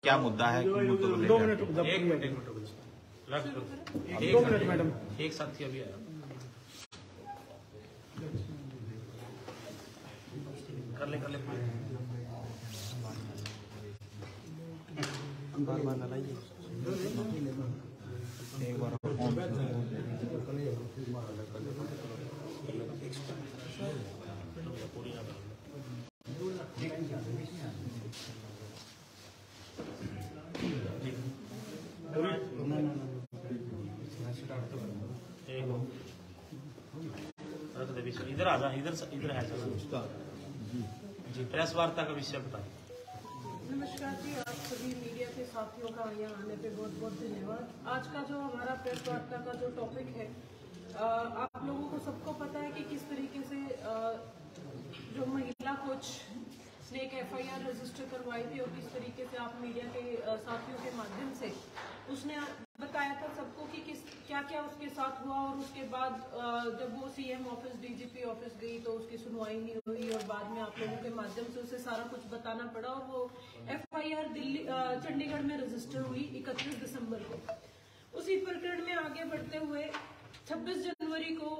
क्या मुद्दा है? मुद्दों को 2 मिनट मैडम, एक साथी अभी आया, कर ले बार लगाइए एक बार इधर आ जा, इधर है जी। प्रेस वार्ता का विषय बताएं। नमस्कार जी, आप सभी मीडिया के साथियों का यहाँ आने पे बहुत बहुत धन्यवाद। आज का जो हमारा प्रेस वार्ता का जो टॉपिक है, आप लोगों को सबको पता है कि किस तरीके से जो महिला कोच ने एक FIR रजिस्टर करवाई थी और किस तरीके से आप मीडिया के साथियों के माध्यम से उसने बताया था सबको कि क्या क्या उसके साथ हुआ। और उसके बाद जब वो CM ऑफिस DGP ऑफिस गई तो उसकी सुनवाई नहीं हुई और बाद में आप लोगों के माध्यम से उसे सारा कुछ बताना पड़ा और वो FIR चंडीगढ़ में रजिस्टर हुई 31 दिसंबर को। उसी प्रकरण में आगे बढ़ते हुए 26 जनवरी को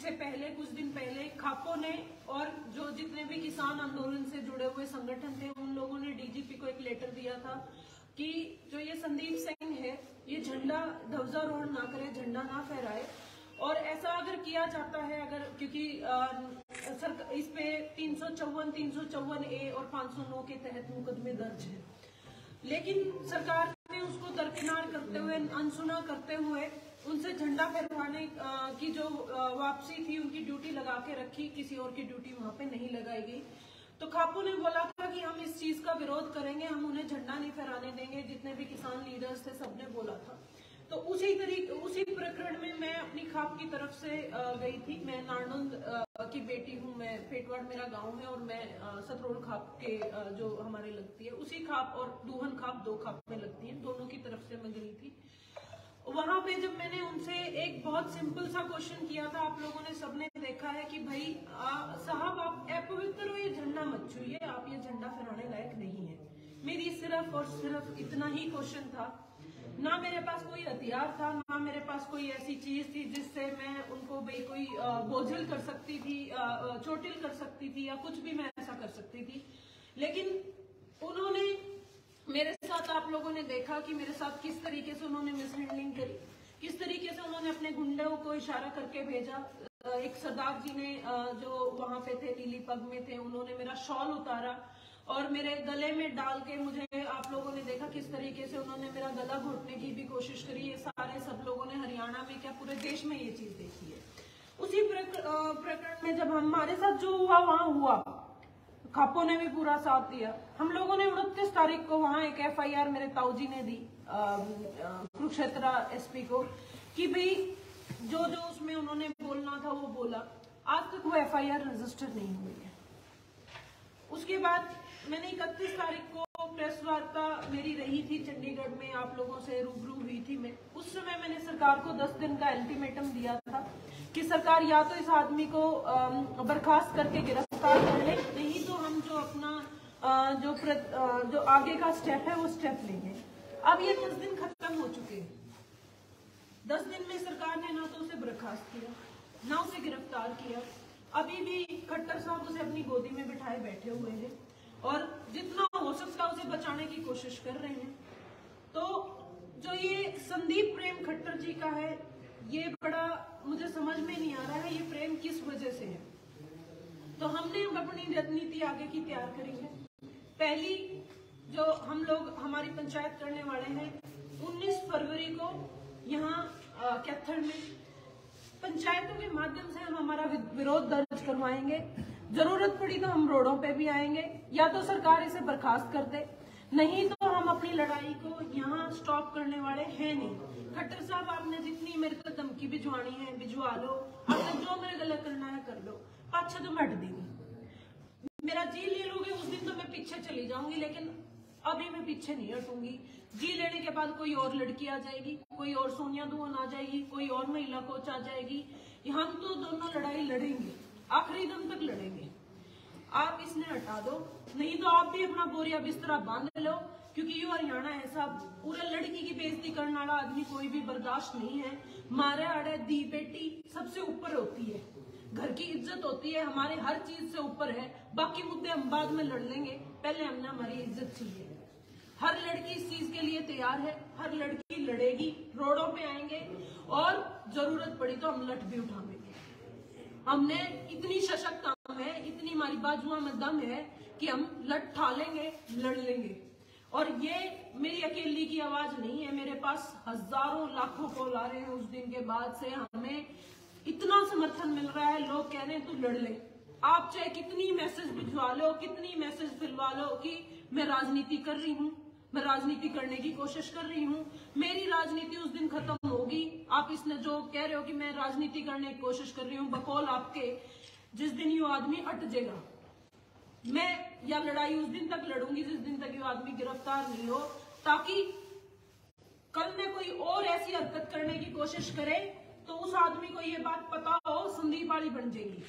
से पहले कुछ दिन पहले खापो ने और जो जितने भी किसान आंदोलन से जुड़े हुए संगठन थे उन लोगों ने DGP को एक लेटर दिया था कि जो ये संदीप सिंह है ये झंडा ध्वजारोहण ना करे, झंडा ना फहराए। और ऐसा अगर किया जाता है, अगर क्योंकि इस पे 354, 354A और 509 के तहत मुकदमे दर्ज है, लेकिन सरकार ने उसको दरकिनार करते हुए, अनसुना करते हुए उनसे झंडा फहराने की जो वापसी थी उनकी ड्यूटी लगा के रखी, किसी और की ड्यूटी वहां पे नहीं लगाई गई। तो खापू ने बोला था कि हम इस चीज का विरोध करेंगे, हम उन्हें झंडा नहीं फहराने देंगे। जितने भी किसान लीडर्स थे सबने बोला था। तो उसी प्रकरण में मैं अपनी खाप की तरफ से गई थी। मैं नारनंद की बेटी हूँ, मैं पेटवाड़ मेरा गांव है और मैं सतरोड़ खाप के जो हमारे लगती है उसी खाप और दूहन खाप 2 खाप में लगती है, दोनों की तरफ से मैं गई थी। वहां पे जब मैंने उनसे एक बहुत सिंपल सा क्वेश्चन किया था, आप लोगों ने सबने देखा है कि भाई साहब आप अपवित्र हो, ये झंडा मत छूइए, आप ये झंडा फहराने लायक नहीं है। मेरी सिर्फ और सिर्फ इतना ही क्वेश्चन था। ना मेरे पास कोई हथियार था, ना मेरे पास कोई ऐसी चीज थी जिससे मैं उनको भाई कोई बोझिल कर सकती थी, चोटिल कर सकती थी या कुछ भी मैं ऐसा कर सकती थी। लेकिन उन्होंने मेरे साथ, आप लोगों ने देखा कि मेरे साथ किस तरीके से उन्होंने मिसहैंडलिंग करी, किस तरीके से उन्होंने अपने गुंडों को इशारा करके भेजा। एक सरदार जी ने जो वहां पे थे, नीली पग में थे, उन्होंने मेरा शॉल उतारा और मेरे गले में डाल के मुझे, आप लोगों ने देखा किस तरीके से उन्होंने मेरा गला घोटने की भी कोशिश करी। ये सारे सब लोगों ने हरियाणा में क्या पूरे देश में ये चीज देखी है। उसी प्रकरण में जब हमारे साथ जो हुआ वहां हुआ, खापो ने भी पूरा साथ दिया। हम लोगों ने 29 तारीख को वहां एक FIR मेरे ताऊजी ने दी कुरुक्षेत्र SP को कि भाई जो उसमें उन्होंने बोलना था वो बोला। आज तक वो FIR रजिस्टर नहीं हुई है। उसके बाद मैंने 31 तारीख को प्रेस वार्ता मेरी रही थी चंडीगढ़ में, आप लोगों से रूबरू हुई थी मैं। उस समय मैंने सरकार को 10 दिन का अल्टीमेटम दिया था कि सरकार या तो इस आदमी को बर्खास्त करके गिरफ्तार कर ले, नहीं तो हम जो अपना जो आगे का स्टेप है वो स्टेप लेंगे। अब ये 10 दिन खत्म हो चुके हैं। 10 दिन में सरकार ने ना तो उसे बर्खास्त किया, ना उसे गिरफ्तार किया। अभी भी खट्टर साहब उसे अपनी गोदी में बिठाए बैठे हुए हैं और जितना हो सकता है उसे बचाने की कोशिश कर रहे हैं। तो जो ये संदीप प्रेम खट्टर जी का है, ये बड़ा मुझे समझ में नहीं आ रहा है ये प्रेम किस वजह से है। तो हमने अपनी रणनीति आगे की तैयार करी है। पहली जो हम लोग हमारी पंचायत करने वाले हैं 19 फरवरी को यहाँ कैथल में पंचायतों के माध्यम से हम हमारा विरोध दर्ज करवाएंगे। जरूरत पड़ी तो हम रोडों पे भी आएंगे, या तो सरकार इसे बर्खास्त कर दे, नहीं तो हम अपनी लड़ाई को यहाँ स्टॉप करने वाले हैं नहीं। खट्टर साहब आपने जितनी मेरे को धमकी भिजवानी है भिजवा लो, आपने जो मेरे गलत करना है कर लो, पाछा तो मैं हट देंगी। मेरा जी ले लोगे उस दिन तो मैं पीछे चली जाऊंगी, लेकिन अभी मैं पीछे नहीं हटूंगी। जी लेने के बाद कोई और लड़की आ जाएगी, कोई और सोनिया दुआन आ जाएगी, कोई और महिला कोच आ जाएगी। हम तो दोनों लड़ाई लड़ेंगे, आखिरी दम तक लड़ेंगे। आप इसने हटा दो, नहीं तो आप भी अपना बोरिया बिस्तरा बांध लो, क्योंकि यो हरियाणा है साहब, पूरा लड़की की बेइज्जती करने वाला आदमी कोई भी बर्दाश्त नहीं है। मारे आड़े दी बेटी सबसे ऊपर होती है, घर की इज्जत होती है, हमारे हर चीज से ऊपर है। बाकी मुद्दे हम बाद में लड़ लेंगे, पहले हमने हमारी इज्जत चाहिए। हर लड़की इस चीज के लिए तैयार है, हर लड़की लड़ेगी, रोडों पे आएंगे और जरूरत पड़ी तो हम लठ भी उठाएंगे। हमने इतनी सशक्त हम है, इतनी हमारी बाजुओं में दम है कि हम लठ ठा लेंगे, लड़ लेंगे। और ये मेरी अकेली की आवाज नहीं है, मेरे पास हजारों लाखों कॉल आ रहे हैं उस दिन के बाद से। हमें इतना समर्थन मिल रहा है, लोग कह रहे हैं तू लड़ ले। आप चाहे कितनी मैसेज भिजवा लो, कितनी मैसेज फिलवा लो कि मैं राजनीति कर रही हूँ, मैं राजनीति करने की कोशिश कर रही हूँ, मेरी राजनीति उस दिन खत्म होगी। आप इसने जो कह रहे हो कि मैं राजनीति करने की कोशिश कर रही हूँ, बकौल आपके, जिस दिन ये आदमी अटजेगा, मैं या लड़ाई उस दिन तक लड़ूंगी जिस दिन तक ये आदमी गिरफ्तार नहीं हो, ताकि कल में कोई और ऐसी हरकत करने की कोशिश करे तो उस आदमी को ये बात पता हो, संदीप वाली बन जाएगी।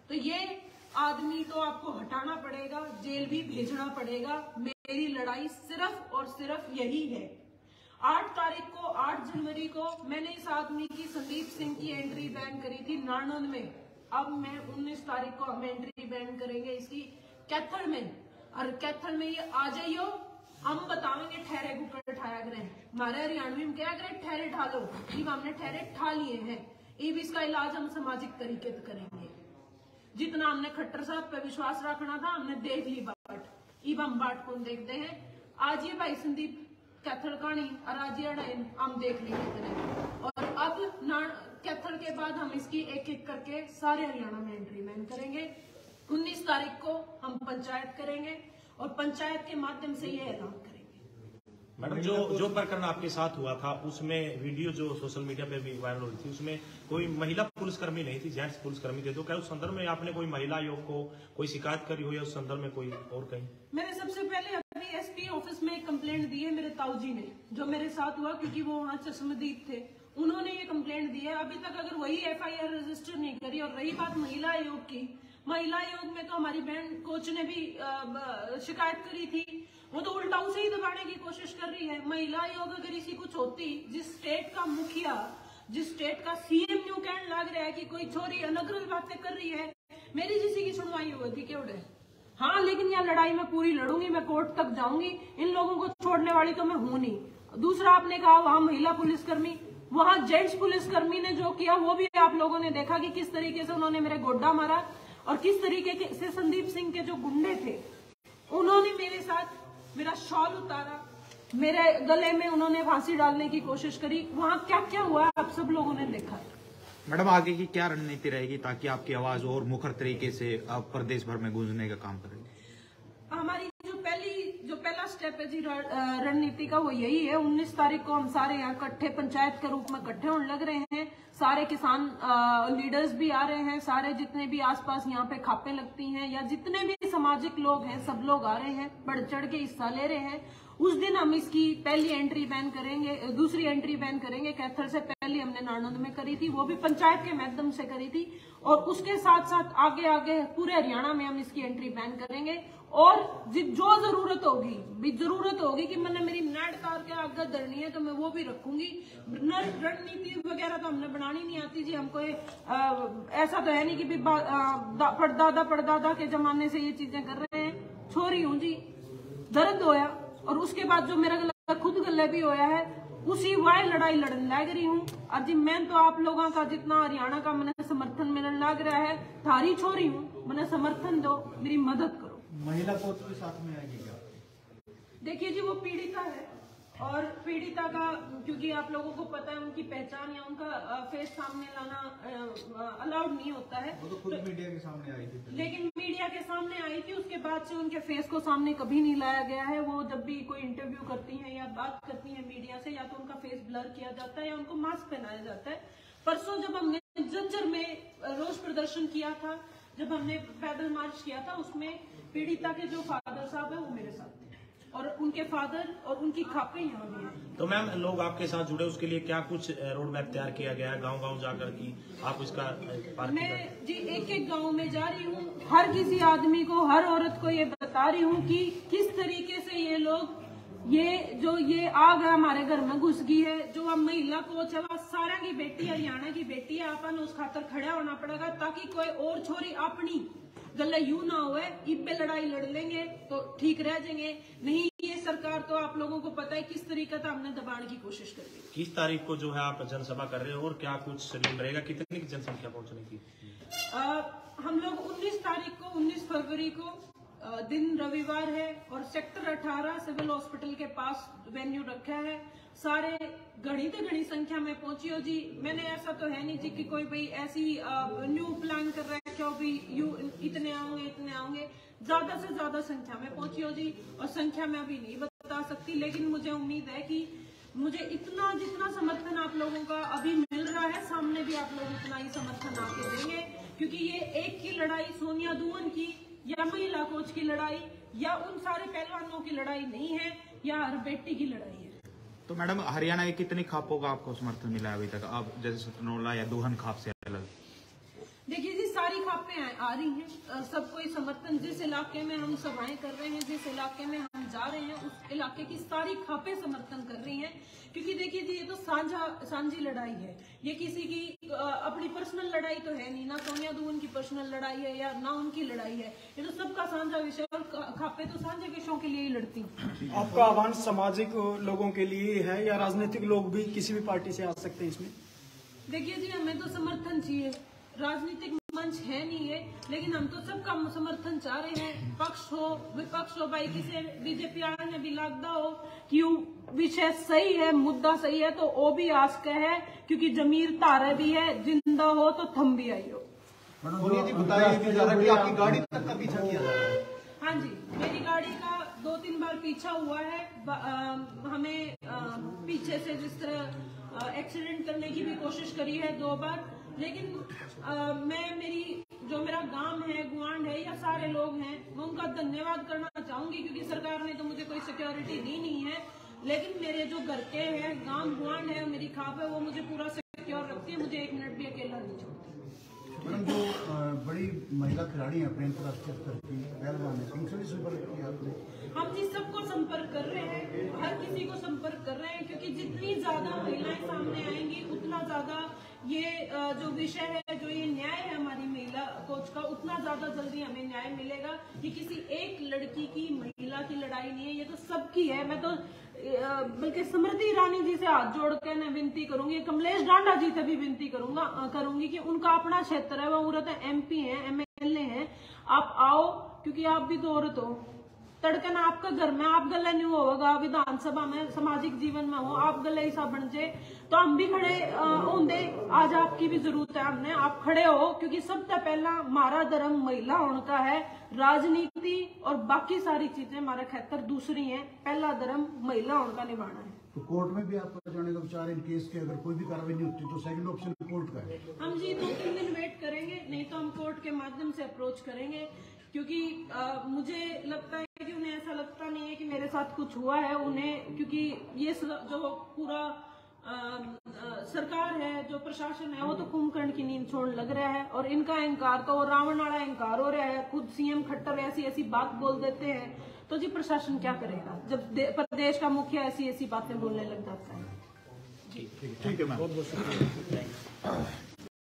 तो ये आदमी तो आपको हटाना पड़ेगा, जेल भी भेजना पड़ेगा। मेरी लड़ाई सिर्फ और सिर्फ यही है। 8 तारीख को, 8 जनवरी को मैंने इस आदमी की, संदीप सिंह की एंट्री बैन करी थी नानंद में। अब मैं 19 तारीख को हम एंट्री बैन करेंगे इसकी कैथल में, और कैथल में ये आ जाइयो, हम बताएंगे ठहरे गुकर ठाया करें। हमारे हरियाणवी में क्या करें, ठहरे ठा लो। इब हमने ठहरे ठा लिए हैं, इब इसका इलाज हम सामाजिक तरीके से करेंगे। जितना हमने खट्टर साहब पे विश्वास रखना था हमने देख ली बाट, इब हम बाट को देखते हैं। आज ये भाई संदीप कैथल कहानी और आज ये हम देख लेंगे। और अब कैथल के बाद हम इसकी एक एक करके सारे हरियाणा में एंट्री बैन करेंगे। 19 तारीख को हम पंचायत करेंगे और पंचायत के माध्यम से ये ऐलान करेंगे। मैडम, जो प्रकरण आपके साथ हुआ था उसमें वीडियो जो सोशल मीडिया पे भी वायरल हुई थी, उसमें कोई महिला पुलिसकर्मी नहीं थी, जेंट्स पुलिसकर्मी थे। तो क्या उस संदर्भ में आपने कोई महिला आयोग को कोई शिकायत करी हुई है उस संदर्भ में कोई और कहीं? मैंने सबसे पहले अभी एसपी ऑफिस में एक कंप्लेंट दी है मेरे ताऊ जी ने, जो मेरे साथ हुआ, क्योंकि वो वहाँ चश्मदीद थे, उन्होंने ये कंप्लेंट दी है। अभी तक अगर वही FIR रजिस्टर नहीं करी। और रही बात महिला आयोग की, महिला आयोग में तो हमारी बहन कोच ने भी शिकायत करी थी, वो तो उल्टा उसे ही दबाने की कोशिश कर रही है। महिला आयोग अगर इसी कुछ होती, जिस स्टेट का मुखिया, जिस स्टेट का CM न्यू कहने लग रहा है कि कोई छोरी अनगरल बातें कर रही है, मेरी जिसी की सुनवाई हुई थी क्यों? हाँ, लेकिन यह लड़ाई मैं पूरी लड़ूंगी, मैं कोर्ट तक जाऊंगी। इन लोगों को छोड़ने वाली तो मैं हूं नहीं। दूसरा, आपने कहा वहां महिला पुलिसकर्मी, वहां जेंट्स पुलिसकर्मी ने जो किया वो भी आप लोगों ने देखा कि किस तरीके से उन्होंने मेरे गोड्डा मारा, और किस तरीके से संदीप सिंह के जो गुंडे थे उन्होंने मेरे साथ मेरा शॉल उतारा, मेरे गले में उन्होंने फांसी डालने की कोशिश करी। वहां क्या क्या हुआ आप सब लोगों ने देखा। मैडम, आगे की क्या रणनीति रहेगी ताकि आपकी आवाज और मुखर तरीके से आप प्रदेश भर में गूंजने का काम करेंगे? हमारी जो पहला स्टेप है जी रणनीति का, वो यही है। 19 तारीख को हम सारे यहाँ इकट्ठे पंचायत के रूप में इकट्ठे होने लग रहे हैं। सारे किसान लीडर्स भी आ रहे हैं, सारे जितने भी आसपास यहाँ पे खापे लगती हैं या जितने भी सामाजिक लोग हैं, सब लोग आ रहे हैं, बढ़ चढ़ के हिस्सा ले रहे हैं। उस दिन हम इसकी पहली एंट्री बैन करेंगे, दूसरी एंट्री बैन करेंगे। कैथल से पहले हमने नानंद में करी थी, वो भी पंचायत के माध्यम से करी थी। और उसके साथ साथ आगे आगे पूरे हरियाणा में हम इसकी एंट्री बैन करेंगे। और जो जरूरत होगी कि मैंने मेरी नेट कार के आगे धरनी है तो मैं वो भी रखूंगी। रणनीति वगैरह तो हमने बनानी नहीं आती जी हमको। ऐसा तो है नहीं कि पड़दादा के जमाने से ये चीजें कर रहे हैं। छोरी हूँ जी, दर्द होया और उसके बाद जो मेरा गला खुद गले भी होया है, उसी वाय लड़ाई लड़ने लग रही हूँ। और जी मैं तो आप लोगों का जितना हरियाणा का मैंने समर्थन मिलने लग रहा है, थारी छोरी हूँ, मैंने समर्थन दो, मेरी मदद करो। महिला कोच भी साथ में आएगी क्या? देखिए जी, वो पीड़िता है और पीड़िता का, क्योंकि आप लोगों को पता है उनकी पहचान या उनका फेस सामने लाना अलाउड नहीं होता है। वो तो खुद मीडिया के सामने आई थी, लेकिन मीडिया के सामने आई थी, उसके बाद से उनके फेस को सामने कभी नहीं लाया गया है। वो जब भी कोई इंटरव्यू करती हैं या बात करती हैं मीडिया से, या तो उनका फेस ब्लर किया जाता है या उनको मास्क पहनाया जाता है। परसों जब हमने जंजर में रोष प्रदर्शन किया था, जब हमने पैदल मार्च किया था, उसमें पीड़िता के जो फादर साहब है वो मेरे साथ थे और उनके फादर और उनकी खापे यहाँ भी हैं। तो मैम, लोग आपके साथ जुड़े, उसके लिए क्या कुछ रोड मैप तैयार किया गया है गांव-गांव जाकर की आप इसका? मैं जी एक गांव में जा रही हूँ, हर किसी आदमी को, हर औरत को ये बता रही हूँ कि किस तरीके से ये लोग ये आग है हमारे घर में घुस गई है। जो अब महिला कोच है वह सारा की बेटी हरियाणा की बेटी है। अपन उस खातर खड़ा होना पड़ेगा ताकि कोई और छोरी अपनी गले यूं ना हुए, इब्बे लड़ाई लड़ लेंगे तो ठीक रह जाएंगे। नहीं, ये सरकार तो आप लोगों को पता है किस तरीके से हमने दबाने की कोशिश कर रही है। किस तारीख को जो है आप जनसभा कर रहे हो और क्या कुछ शेड्यूल रहेगा, कितनी जनसंख्या पहुंचने की? हम लोग 19 फरवरी को दिन रविवार है और सेक्टर 18 सिविल हॉस्पिटल के पास वेन्यू रखा है। सारे घनी संख्या में पहुंची हो जी। मैंने ऐसा तो है नहीं जी कि कोई भाई ऐसी न्यू प्लान कर रखा हो भी इतने आऊंगे। ज्यादा से ज्यादा संख्या में पहुंची हो जी। और संख्या में अभी नहीं बता सकती, लेकिन मुझे उम्मीद है कि मुझे जितना समर्थन आप लोगों का अभी मिल रहा है, सामने भी आप लोग उतना ही समर्थन आके देंगे। क्योंकि ये एक की लड़ाई सोनिया दुवन की या महिला कोच की लड़ाई या उन सारे पहलवानों की लड़ाई नहीं है, या हर बेटी की लड़ाई है। तो मैडम, हरियाणा में कितनी खापों का आपको समर्थन मिला है अभी तक? अब जैसे सतनोला या दोहन खाप से अलग? देखिए जी, सारी खापें आ रही हैं। सब कोई समर्थन, जिस इलाके में हम सभाएं कर रहे हैं, जिस इलाके में हम जा रहे हैं, उस इलाके की सारी खापें समर्थन कर रही हैं। क्योंकि देखिए जी, ये तो साझी लड़ाई है। ये किसी की अपनी पर्सनल लड़ाई तो है नहीं, ना सोनिया दुवन की पर्सनल लड़ाई है या ना उनकी लड़ाई है। ये तो सबका साझा विषय, और खापें तो साझे विषयों के लिए ही लड़ती हैं। आपका आह्वान सामाजिक लोगों के लिए है या राजनीतिक लोग भी किसी भी पार्टी से आ सकते हैं इसमें? देखिए जी, हमें तो समर्थन चाहिए। राजनीतिक मंच है नहीं है, लेकिन हम तो सबका समर्थन चाह रहे हैं। पक्ष हो विपक्ष हो, भाई किसी बीजेपी वाले ने भी लगता हो कि विषय सही है, मुद्दा सही है, तो वो भी आस्क है। क्योंकि जमीर तारे भी है, जिंदा हो तो थम भी आई हो। बताइए आपकी गाड़ी तक का पीछा किया जा रहा है? हाँ जी, मेरी गाड़ी का 2-3 बार पीछा हुआ है। हमें पीछे से जिस तरह एक्सीडेंट करने की भी कोशिश करी है 2 बार। लेकिन मेरा गांव है, गुआंढ है, या सारे लोग हैं, मैं उनका धन्यवाद करना चाहूंगी। क्योंकि सरकार ने तो मुझे कोई सिक्योरिटी दी नहीं है, लेकिन मेरे जो घर के हैं, गांव गुआंढ है, मेरी खाप है, वो मुझे पूरा सिक्योर रखती है। मुझे 1 मिनट भी अकेला नहीं छोड़ती। मैडम, जो बड़ी महिला खिलाड़ी है अपने अंतर्राष्ट्रीय स्तर की पहलवान है, उनसे भी संपर्क किया आपने? हम जी सबको संपर्क कर रहे हैं, हर किसी को संपर्क कर रहे हैं। क्योंकि जितनी ज्यादा महिलाएं सामने आएंगी, उतना ज्यादा ये जो विषय है, जो ये न्याय है हमारी महिला कोच का, उतना ज्यादा जल्दी हमें न्याय मिलेगा। ये किसी एक लड़की की, महिला की लड़ाई नहीं है, ये तो सबकी है। मैं तो बल्कि स्मृति ईरानी जी से हाथ जोड़ के मैं विनती करूंगी, कमलेश डांडा जी से भी विनती करूंगी कि उनका अपना क्षेत्र है, वो औरत MP है, MLA है, आप आओ। क्योंकि आप भी तो औरत हो। तड़कन आपका घर में आप गले नहीं होगा, विधानसभा में, सामाजिक जीवन में हो, आप गले ऐसा बन जाए तो हम भी खड़े होंगे। आज आपकी भी जरूरत है, हमने आप खड़े हो। क्योंकि सबसे पहला हमारा धर्म महिला होने का है। राजनीति और बाकी सारी चीजें हमारा खेतर दूसरी हैं, पहला धर्म महिला होने का निभाना है। तो कोर्ट में भी आपका जाने का विचार है? इन केस के अगर कोई भी कार्रवाई नहीं होती तो सेकंड ऑप्शन कोर्ट का है? हम जी 2-3 दिन वेट करेंगे, नहीं तो हम कोर्ट के माध्यम से अप्रोच करेंगे। क्योंकि मुझे लगता है कि उन्हें ऐसा लगता नहीं है कि मेरे साथ कुछ हुआ है उन्हें। क्योंकि ये जो पूरा सरकार है, जो प्रशासन है, वो तो कुंभकर्ण की नींद छोड़ लग रहा है। और इनका अहंकार तो रावण वाला अहंकार हो रहा है। खुद CM खट्टर ऐसी बात बोल देते हैं, तो जी प्रशासन क्या करेगा जब प्रदेश का मुखिया ऐसी बातें बोलने लग जाता है। ठीक है मैम।